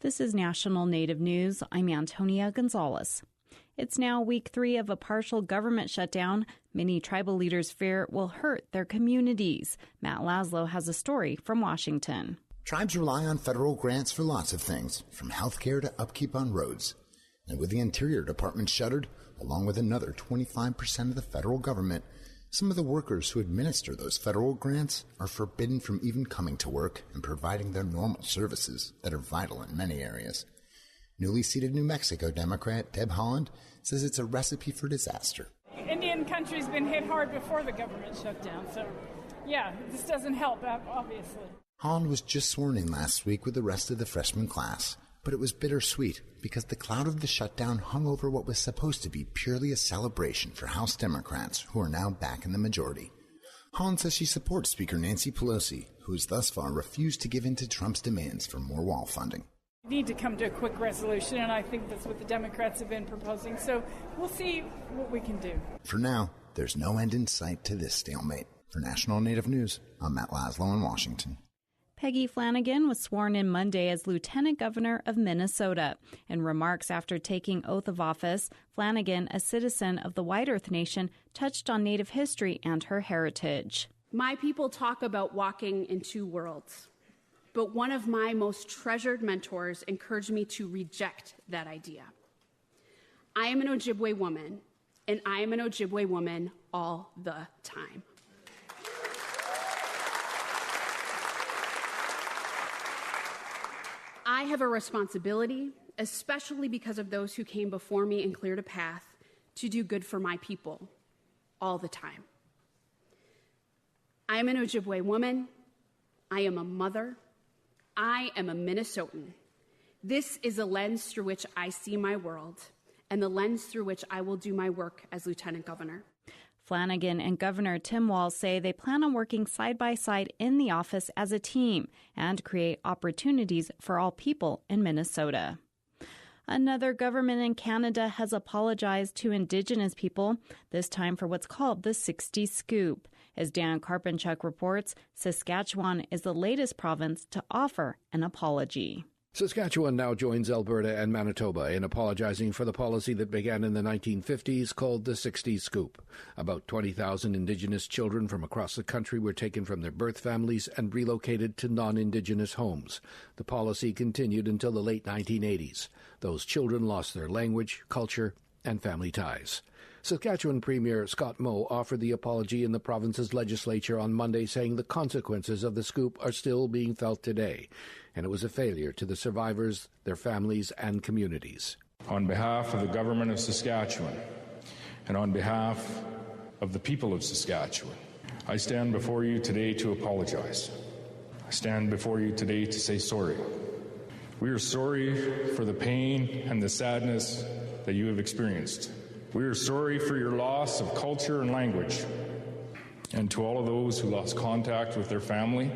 This is National Native News. I'm Antonia Gonzalez. It's now week 3 of a partial government shutdown. Many tribal leaders fear it will hurt their communities. Matt Laszlo has a story from Washington. Tribes rely on federal grants for lots of things, from healthcare to upkeep on roads. And with the Interior Department shuttered, along with another 25% of the federal government, some of the workers who administer those federal grants are forbidden from even coming to work and providing their normal services that are vital in many areas. Newly seated New Mexico Democrat Deb Haaland says it's a recipe for disaster. Indian country's been hit hard before the government shutdown, so this doesn't help, obviously. Haaland was just sworn in last week with the rest of the freshman class, but it was bittersweet because the cloud of the shutdown hung over what was supposed to be purely a celebration for House Democrats, who are now back in the majority. Haaland says she supports Speaker Nancy Pelosi, who has thus far refused to give in to Trump's demands for more wall funding. We need to come to a quick resolution, and I think that's what the Democrats have been proposing, so we'll see what we can do. For now, there's no end in sight to this stalemate. For National Native News, I'm Matt Laszlo in Washington. Peggy Flanagan was sworn in Monday as Lieutenant Governor of Minnesota. In remarks after taking oath of office, Flanagan, a citizen of the White Earth Nation, touched on Native history and her heritage. My people talk about walking in two worlds, but one of my most treasured mentors encouraged me to reject that idea. I am an Ojibwe woman, and I am an Ojibwe woman all the time. I have a responsibility, especially because of those who came before me and cleared a path, to do good for my people all the time. I am an Ojibwe woman. I am a mother. I am a Minnesotan. This is a lens through which I see my world and the lens through which I will do my work as Lieutenant Governor. Flanagan and Governor Tim Walz say they plan on working side by side in the office as a team and create opportunities for all people in Minnesota. Another government in Canada has apologized to Indigenous people, this time for what's called the 60 Scoop. As Dan Karpenchuk reports, Saskatchewan is the latest province to offer an apology. Saskatchewan now joins Alberta and Manitoba in apologizing for the policy that began in the 1950s called the 60 Scoop. About 20,000 Indigenous children from across the country were taken from their birth families and relocated to non-Indigenous homes. The policy continued until the late 1980s. Those children lost their language, culture, and family ties. Saskatchewan Premier Scott Moe offered the apology in the province's legislature on Monday, saying the consequences of the scoop are still being felt today, and it was a failure to the survivors, their families, and communities. On behalf of the government of Saskatchewan, and on behalf of the people of Saskatchewan, I stand before you today to apologize. I stand before you today to say sorry. We are sorry for the pain and the sadness that you have experienced. We are sorry for your loss of culture and language. And to all of those who lost contact with their family,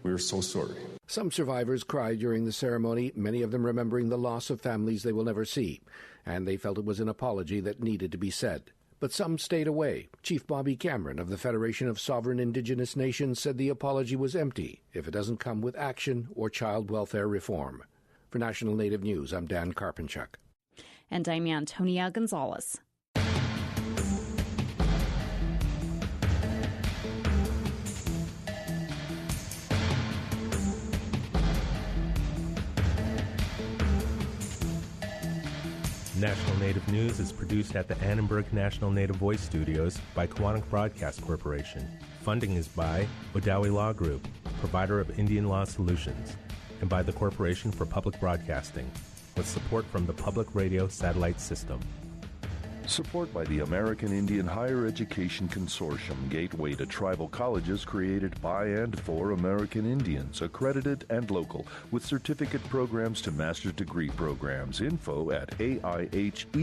we are so sorry. Some survivors cried during the ceremony, many of them remembering the loss of families they will never see, and they felt it was an apology that needed to be said. But some stayed away. Chief Bobby Cameron of the Federation of Sovereign Indigenous Nations said the apology was empty if it doesn't come with action or child welfare reform. For National Native News, I'm Dan Karpenchuk. And I'm Antonia Gonzalez. National Native News is produced at the Annenberg National Native Voice Studios by Kawanak Broadcast Corporation. Funding is by Odawi Law Group, provider of Indian law solutions, and by the Corporation for Public Broadcasting, with support from the Public Radio Satellite System. Support by the American Indian Higher Education Consortium, gateway to tribal colleges created by and for American Indians, accredited and local, with certificate programs to master's degree programs. Info at aihec.org.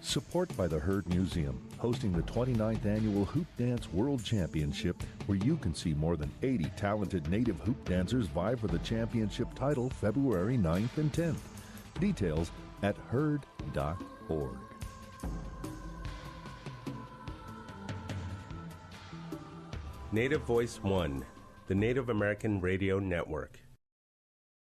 Support by the Heard Museum, hosting the 29th Annual Hoop Dance World Championship, where you can see more than 80 talented native hoop dancers vie for the championship title February 9th and 10th. Details at heard.org. Native Voice One, the Native American Radio Network.